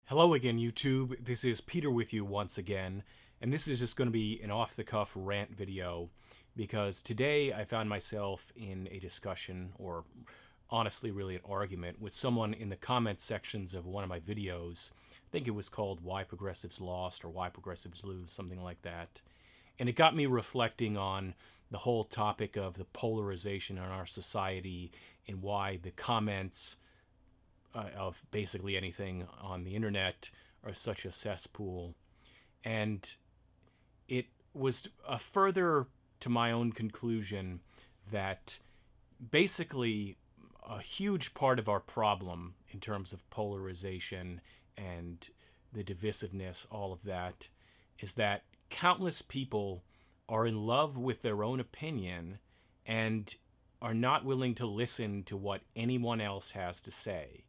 Hello again, YouTube. This is Peter with you once again, and this is just going to be an off-the-cuff rant video because today I found myself in a discussion, or honestly really an argument, with someone in the comment sections of one of my videos. I think it was called Why Progressives Lost or Why Progressives Lose, something like that. And it got me reflecting on the whole topic of the polarization in our society and why the comments of basically anything on the internet are such a cesspool. And it was a further to my own conclusion that basically a huge part of our problem in terms of polarization and the divisiveness, all of that, is that countless people are in love with their own opinion and are not willing to listen to what anyone else has to say.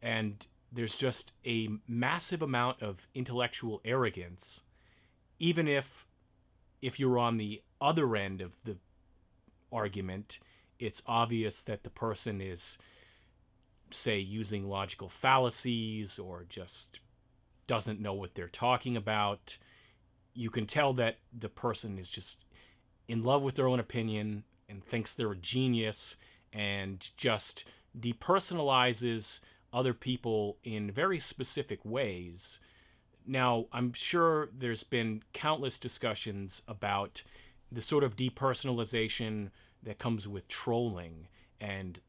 And there's just a massive amount of intellectual arrogance, even if you're on the other end of the argument, it's obvious that the person is, say, using logical fallacies or just doesn't know what they're talking about. You can tell that the person is just in love with their own opinion and thinks they're a genius and just depersonalizes other people in very specific ways. Now, I'm sure there's been countless discussions about the sort of depersonalization that comes with trolling and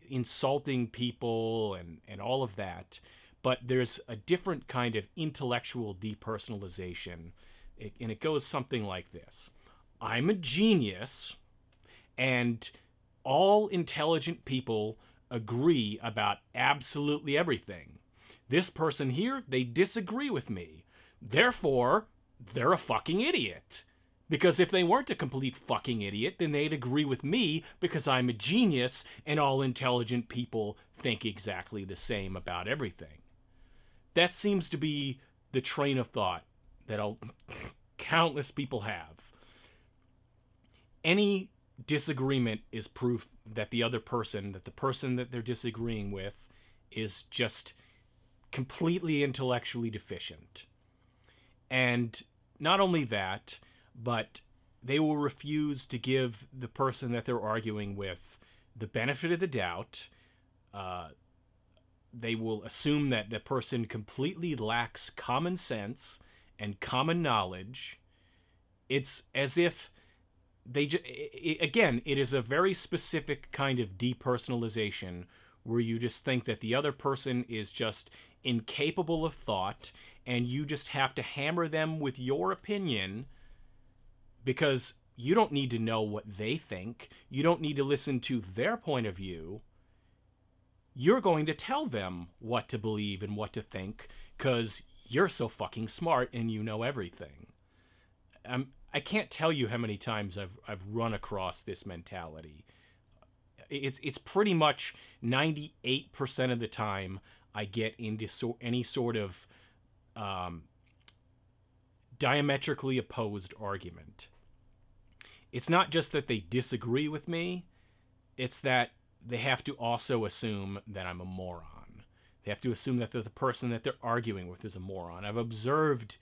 insulting people and all of that. But there's a different kind of intellectual depersonalization, and it goes something like this. I'm a genius, and all intelligent people agree about absolutely everything. This person here, they disagree with me. Therefore, they're a fucking idiot. Because if they weren't a complete fucking idiot, then they'd agree with me because I'm a genius and all intelligent people think exactly the same about everything. That seems to be the train of thought that countless people have. Any disagreement is proof that the other person, that the person that they're disagreeing with, is just completely intellectually deficient. And not only that, but they will refuse to give the person that they're arguing with the benefit of the doubt. They will assume that the person completely lacks common sense and common knowledge. It's as if again, it is a very specific kind of depersonalization where you just think that the other person is just incapable of thought and you just have to hammer them with your opinion because you don't need to know what they think. You don't need to listen to their point of view. You're going to tell them what to believe and what to think because you're so fucking smart and you know everything. I can't tell you how many times I've run across this mentality. It's pretty much 98% of the time I get into any sort of diametrically opposed argument. It's not just that they disagree with me, it's that they have to also assume that I'm a moron. They have to assume that the person that they're arguing with is a moron. I've observed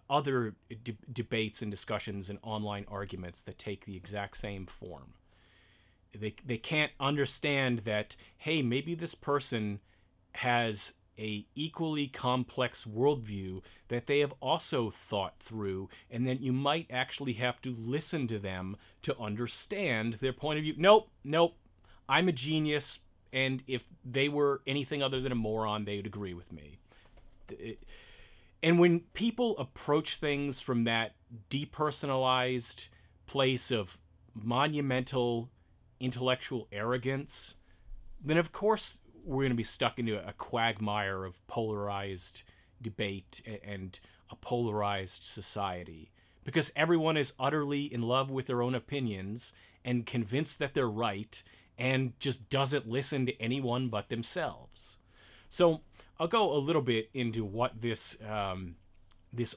other debates and discussions and online arguments that take the exact same form. They can't understand that, hey, maybe this person has a equally complex worldview that they have also thought through, and then you might actually have to listen to them to understand their point of view. Nope, I'm a genius, and if they were anything other than a moron, they would agree with me. And when people approach things from that depersonalized place of monumental intellectual arrogance, then of course we're going to be stuck into a quagmire of polarized debate and a polarized society. Because everyone is utterly in love with their own opinions and convinced that they're right and just doesn't listen to anyone but themselves. So I'll go a little bit into what this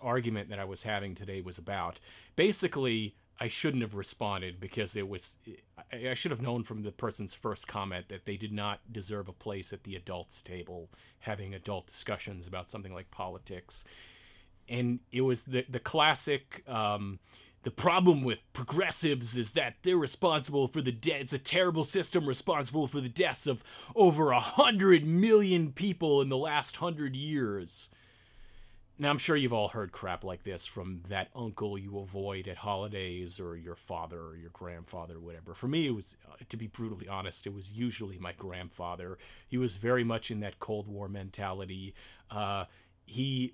argument that I was having today was about. Basically, I shouldn't have responded because I should have known from the person's first comment that they did not deserve a place at the adults table having adult discussions about something like politics. And it was the classic, the problem with progressives is that they're responsible for the death. It's a terrible system responsible for the deaths of over 100 million people in the last 100 years. Now, I'm sure you've all heard crap like this from that uncle you avoid at holidays, or your father or your grandfather or whatever. For me, it was, to be brutally honest, it was usually my grandfather. He was very much in that Cold War mentality. He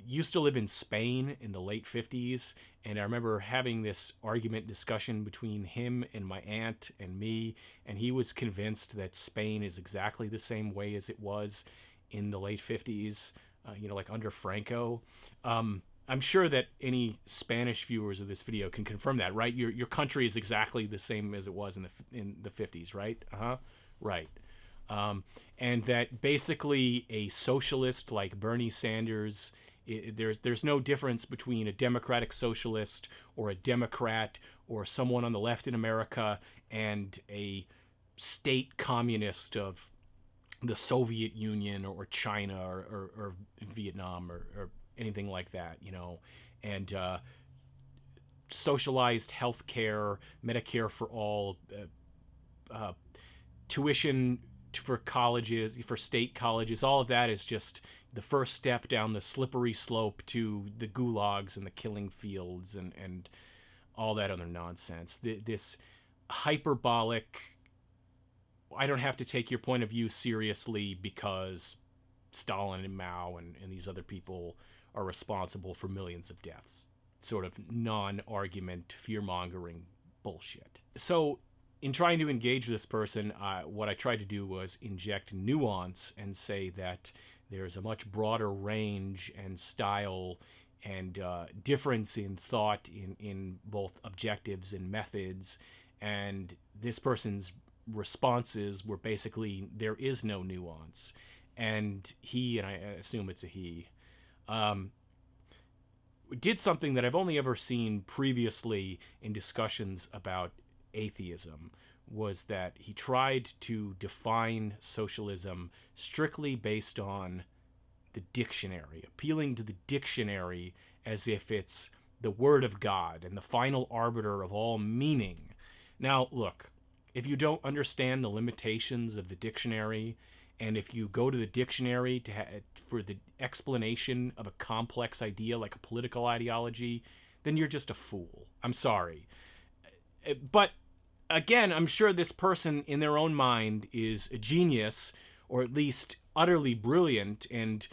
used to live in Spain in the late 50s, and I remember having this argument discussion between him and my aunt and me, and he was convinced that Spain is exactly the same way as it was in the late 50s. Like under Franco. I'm sure that any Spanish viewers of this video can confirm that, right? Your country is exactly the same as it was in the 50s, right? Right. And that basically a socialist like Bernie Sanders, there's no difference between a democratic socialist or a Democrat or someone on the left in America and a state communist of the Soviet Union or China or Vietnam or anything like that, and socialized health care, Medicare for all, tuition for colleges, for state colleges, all of that is just the first step down the slippery slope to the gulags and the killing fields and all that other nonsense. This hyperbolic, I don't have to take your point of view seriously because Stalin and Mao and these other people are responsible for millions of deaths. Sort of non-argument, fear-mongering bullshit. So in trying to engage this person, what I tried to do was inject nuance and say that there's a much broader range and style and difference in thought in both objectives and methods, and this person's responses were basically there is no nuance, and he, and I assume it's a he, did something that I've only ever seen previously in discussions about atheism, was that he tried to define socialism strictly based on the dictionary, appealing to the dictionary as if it's the word of God and the final arbiter of all meaning. Now, look, if you don't understand the limitations of the dictionary, and if you go to the dictionary for the explanation of a complex idea like a political ideology, then you're just a fool. I'm sorry. But again, I'm sure this person in their own mind is a genius, or at least utterly brilliant, and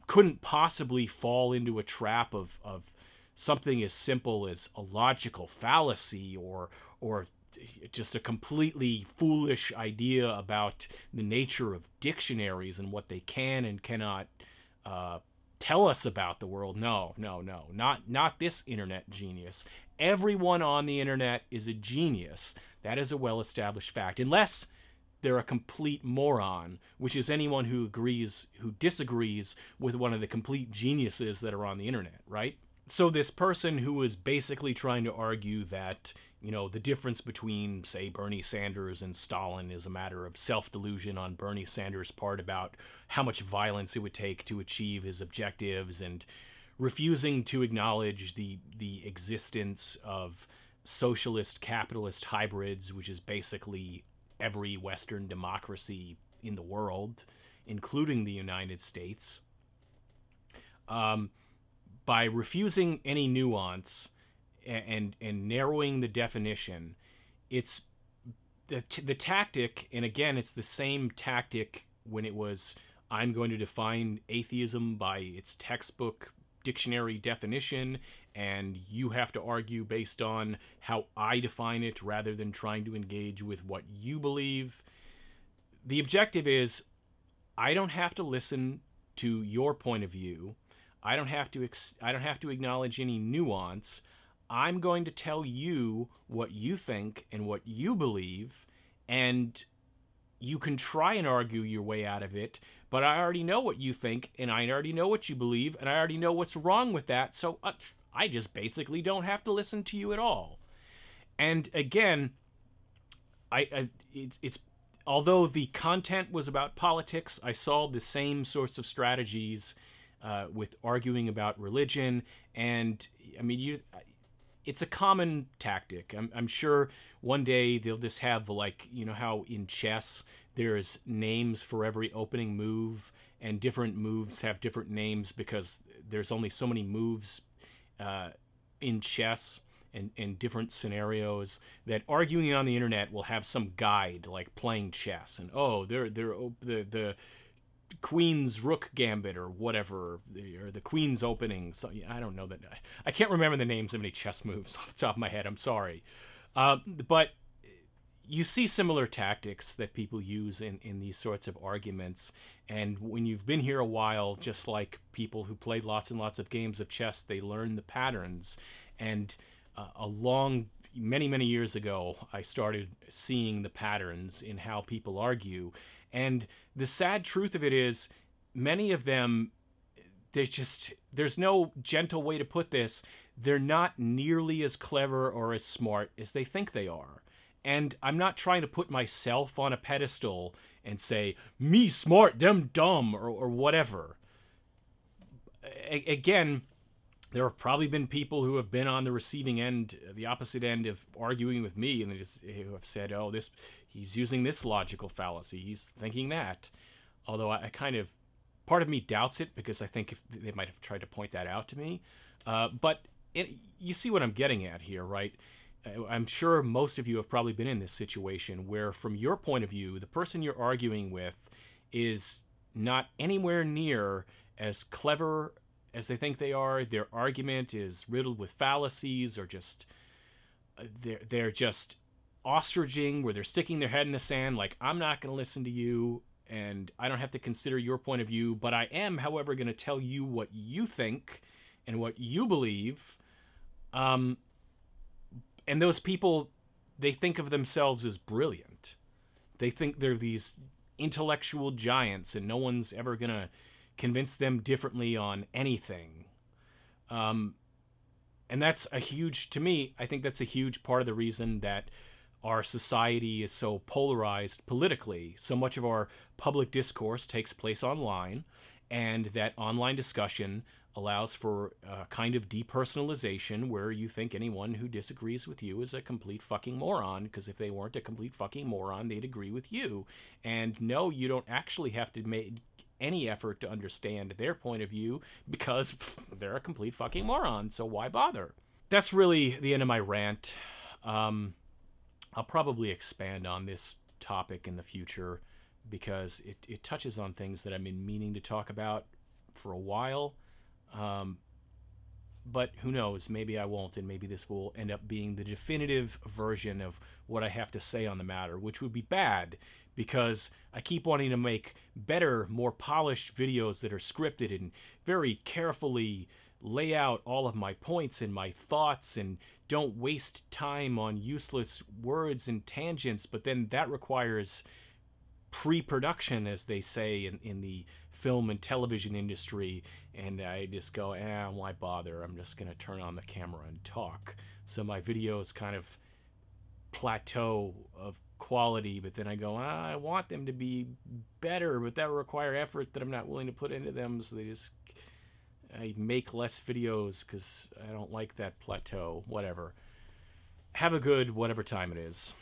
couldn't possibly fall into a trap of something as simple as a logical fallacy or just a completely foolish idea about the nature of dictionaries and what they can and cannot tell us about the world. No, not this internet genius. Everyone on the internet is a genius. That is a well-established fact, unless they're a complete moron, which is anyone who disagrees with one of the complete geniuses that are on the internet, right? So this person who is basically trying to argue that, the difference between, say, Bernie Sanders and Stalin is a matter of self-delusion on Bernie Sanders' part about how much violence it would take to achieve his objectives, and refusing to acknowledge the existence of socialist capitalist hybrids, which is basically every Western democracy in the world, including the United States. By refusing any nuance and narrowing the definition, it's the tactic, and again, it's the same tactic when it was, I'm going to define atheism by its textbook dictionary definition, and you have to argue based on how I define it rather than trying to engage with what you believe. The objective is, I don't have to listen to your point of view. I don't have to acknowledge any nuance. I'm going to tell you what you think and what you believe, and you can try and argue your way out of it, but I already know what you think, and I already know what you believe, and I already know what's wrong with that, so I just basically don't have to listen to you at all. And again, it's although the content was about politics, I saw the same sorts of strategies with arguing about religion. And I mean, it's a common tactic. I'm sure one day they'll just have, like, you know how in chess there's names for every opening move, and different moves have different names because there's only so many moves in chess and different scenarios, that arguing on the internet will have some guide like playing chess, and oh, they're the queen's rook gambit or whatever, or the queen's opening. So I don't know that, I can't remember the names of any chess moves off the top of my head. I'm sorry, but you see similar tactics that people use in these sorts of arguments. And when you've been here a while, just like people who played lots and lots of games of chess, they learn the patterns. And many years ago, I started seeing the patterns in how people argue. And the sad truth of it is, many of them, there's no gentle way to put this, they're not nearly as clever or as smart as they think they are. And I'm not trying to put myself on a pedestal and say, me smart, them dumb, or whatever. Again, there have probably been people who have been on the receiving end, the opposite end of arguing with me, and who have said, oh, he's using this logical fallacy, he's thinking that. Although I kind of, part of me doubts it, because I think they might have tried to point that out to me. But you see what I'm getting at here, right? I'm sure most of you have probably been in this situation where, from your point of view, the person you're arguing with is not anywhere near as clever as they think they are. Their argument is riddled with fallacies, or just they're just ostriching, where they're sticking their head in the sand, like, I'm not going to listen to you, and I don't have to consider your point of view, but I am, however, going to tell you what you think and what you believe. And those people, they think of themselves as brilliant. They think they're these intellectual giants, and no one's ever going to convince them differently on anything. And that's to me, I think that's a huge part of the reason that our society is so polarized politically. So much of our public discourse takes place online, and that online discussion allows for a kind of depersonalization, where you think anyone who disagrees with you is a complete fucking moron, because if they weren't a complete fucking moron, they'd agree with you. And no, you don't actually have to make any effort to understand their point of view, because they're a complete fucking moron, so why bother? That's really the end of my rant. I'll probably expand on this topic in the future, because it touches on things that I've been meaning to talk about for a while. But who knows, maybe I won't, and maybe this will end up being the definitive version of what I have to say on the matter, which would be bad, because I keep wanting to make better, more polished videos that are scripted and very carefully lay out all of my points and my thoughts, and don't waste time on useless words and tangents. But then that requires pre-production, as they say in the film and television industry, and I just go, why bother? I'm just going to turn on the camera and talk. So my videos kind of plateau of quality, but then I go, I want them to be better, but that will require effort that I'm not willing to put into them, so I make less videos because I don't like that plateau. Whatever. Have a good whatever time it is.